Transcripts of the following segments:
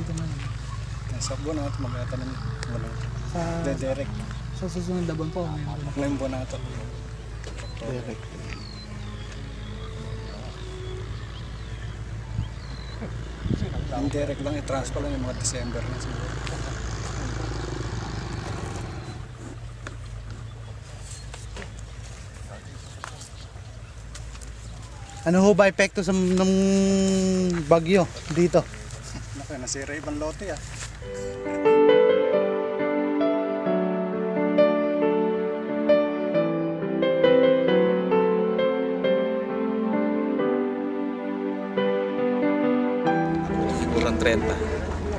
dito na. Sa buwan natin magkatanim. Sa Derek. sa susunod na buwan po. Ngayong buwan natin. Derek. Yung Derek lang, i-transfer lang yung mga December na siguro. Ano ho ba epekto sa ng bagyo dito? Naku, nasira ibang lote ah. Siguro ng 30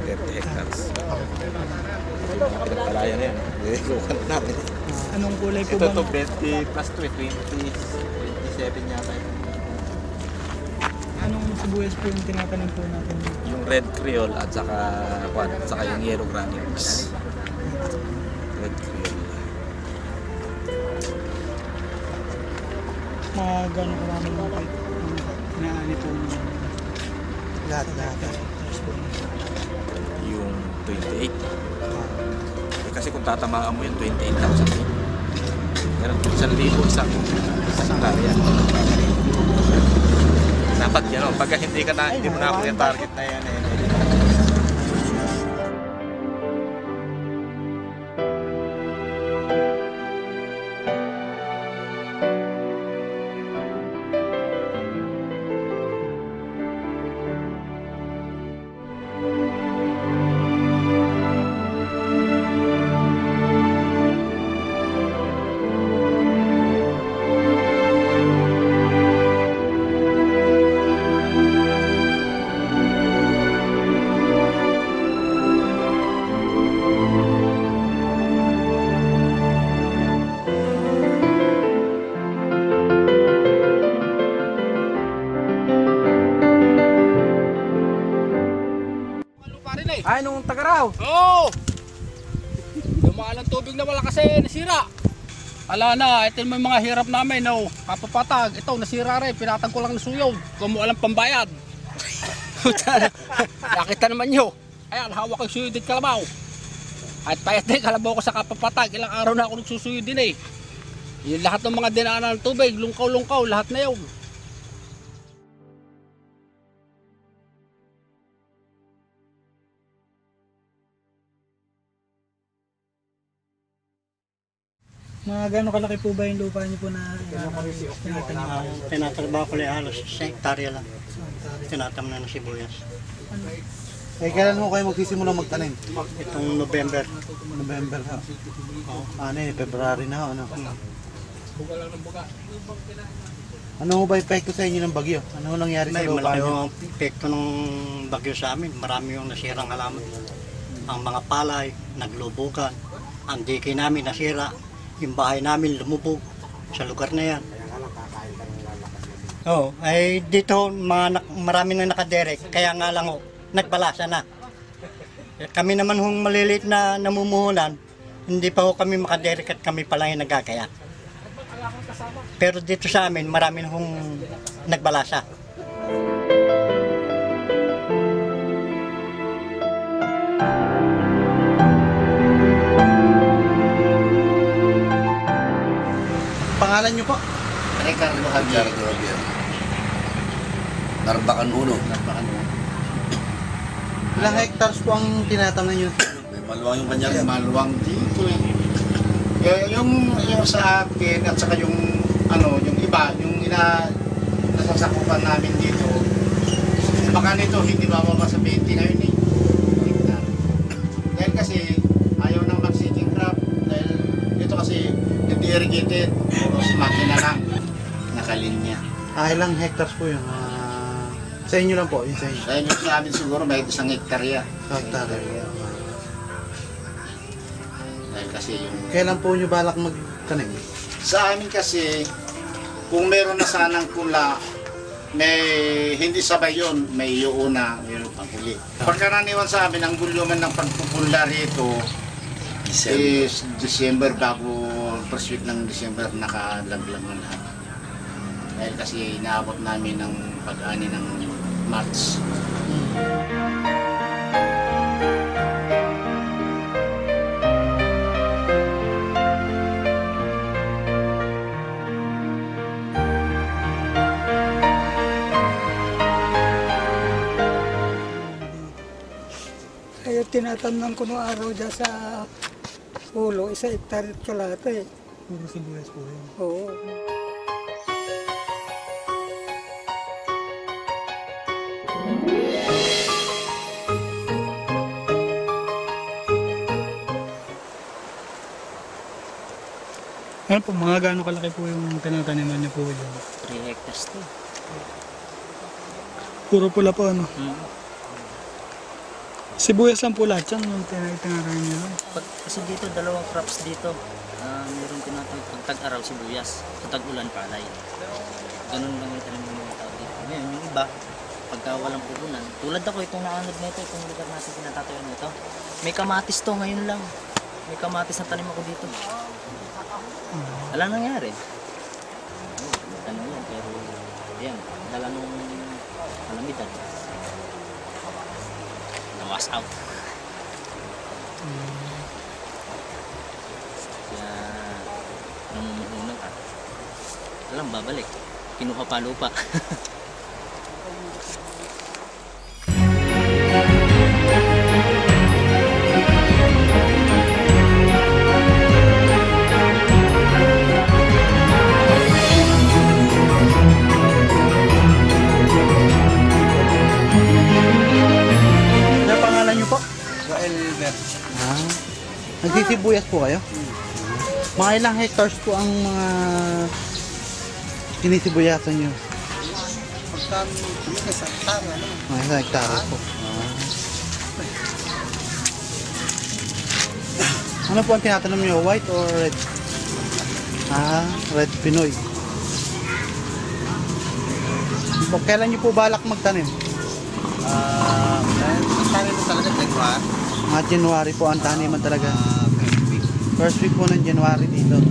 hectares. Pinagpalaya na yan. Ilukan natin. Anong kulay po Ito ba? to 20 plus 27 yata. Anong sibuyas po yung tinatanim po natin? Yung red creole at saka yung yellow granules. Red creole. Mga gano'ng karami mga po inaani po mo? Lahat. Yung 28. Kasi kung tatamaan mo yun, 28,000. Pero 1,000 isang hektarya. Dapat yan o. Pagka hindi mo na ako yung target na yan eh. Ay, nung Tagaraw. Oo! Dumaan ang tubig na wala kasi nasira. Ala na, ito yung mga hirap namin, no. Kapapatag, ito nasira rin, pinatag ko lang ng suyod. Kung mo alam pambayad. Nakita naman nyo. Ayan, hawak yung suyod at kalabaw. At payat din, kalabaw ko sa kapapatag. Ilang araw na ako nagsusuyod din eh. Yung lahat ng mga dinaanan ng tubig, lungkaw-lungkaw, lahat na yun. Mga gano'ng kalaki po ba yung lupa niyo po na tinatanim? Tinatrabaho ko lang halos sa hektarya lang. Tinatam na ng sibuyas. Eh, kailan mo kayo magsisimula magtanim? Itong November. November ha? Ano eh, February na ho, ano? Ano ho ba epekto sa inyo ng bagyo? Ano ho nangyari sa May lupa malaki niyo? yung epekto ng bagyo sa amin. Marami yung nasirang halaman. Ang mga palay, naglubugan. Ang diki namin nasira. Yung bahay namin lumubog sa lugar na yan. Oo, ay dito marami na nakaderek. Kaya nga lang ho, nagbalasa na. Kami naman hong maliliit na namumuhunan, hindi pa ho kami makaderek at kami pa lang yung nagkakaya. Pero dito sa amin, marami na hong nagbalasa. Pangalan niyo po? Ricardo Javier. Narbacan 1. Ilang hectares po ang tinatamnan niyo? May maluwang yung kanya rin. Maluwang dito eh. Yung sa akin at saka yung yung iba, yung nasasakupan namin dito. Baka nito hindi bababa sa 20 na yun eh. Hektar. Dahil kasi ayaw nang mag-seeding crop dahil ito kasi hindi irrigated. Puro makina lang. Nakalinya. Ilang hectares po yun? Sa inyo lang po, yun sa inyo. Dahil yung sa amin siguro may 1 hektarya. Hectare. Dahil kasi yung Kailan po nyo balak magtanim? sa amin kasi, kung meron na sanang pula, may hindi sabay yun, may iuuna, mayroon pang huli. Pagkaraniwan sa amin, ang gulungan ng pagpupula rito is December, bago first week ng December, nakalaglag na lahat. Dahil kasi inaabot namin ng pag-ani ng March. yung tinatamnan ko noong araw dyan sa ulo, 1 hektarya at kalata eh. Puro sibuyas po yun. Oo. Ano po, mga gaano kalaki po yung tinataniman niyo po dyan? 3 hectares to. Puro pula po ano? Hmm. Sibuyas lang po lahat yan, yung tinataniman niyo lang. Kasi dito, 2 crops dito. Mayroong tinatawag tag-araw sibuyas. Sa tag-ulan palay. Ganun lang yung tanim ng mga tao dito. Ngayon, yung iba, pagka walang puhunan, tulad ako itong naanod na ito, itong lugar natin pinatatayo nito. May kamatis to ngayon lang. May kamatis na tanim ako dito. Wala nangyari. Ano yan, pero yan, dala nung kalamidad. Na-wash out. Kaya, nung unang alam, babalik. Kinuha pa lupa. Ano pangalan niyo po? Joel Ver. Nagsisibuyas po kayo? Mga ilang hectares po ang mga sinisibuyasan niyo? Pagka yung sa hektarya, ano? Mga isang hektarya po. Ano po ang tinatanong niyo? White or red? Red Pinoy. Kailan niyo po balak magtanim? Hektarya mo talaga, January. Mga January po ang taniman talaga. First week po ng January dito.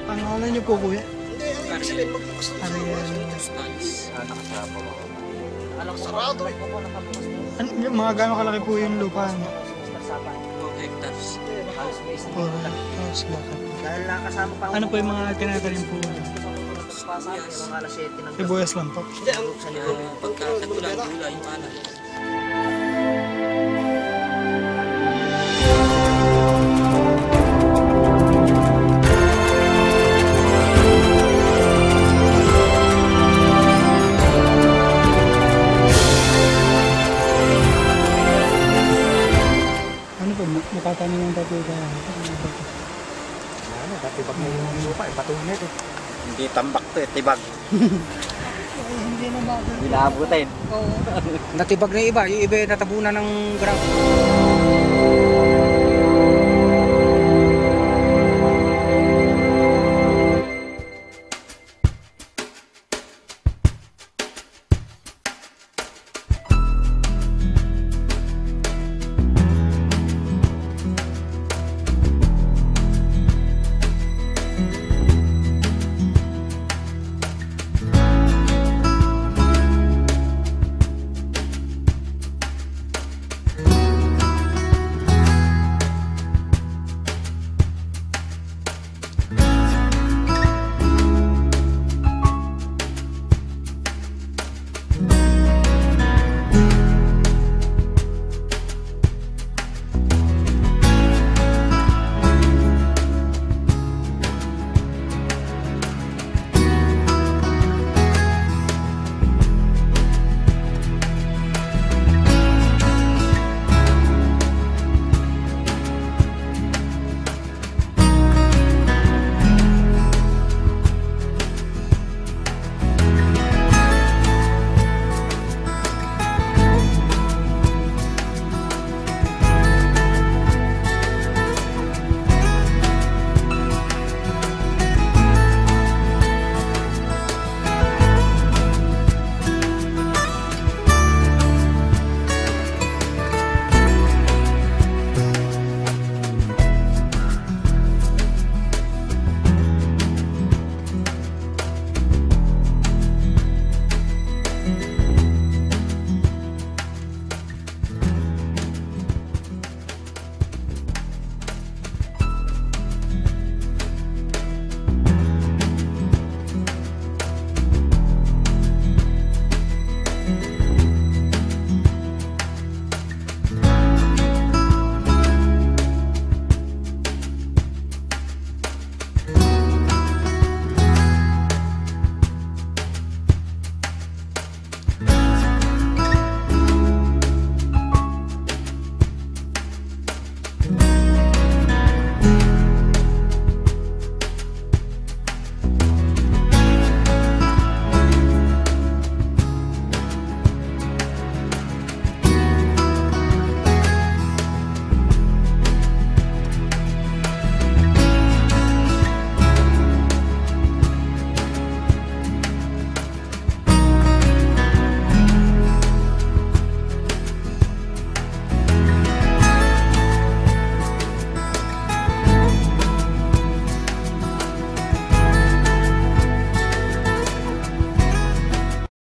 Pangalan niyo po kuya? Ano, yung mga gaano kalaki po yung lupa niyo? 2 hectares. 4 hectares bakit? Dahil nakasama pa Ano po yung mga tinatanim po niyo? Sibuyas lang po. pagkakatulang gulay yung anak. Ano po, makatanim ang tapo ka? Tibag mo yung lupa, patunit eh. Hindi tambak to eh, tibag. Hindi na bakit. Hindi naabutin. Oo. Natibag na iba, yung iba natabunan ng ground.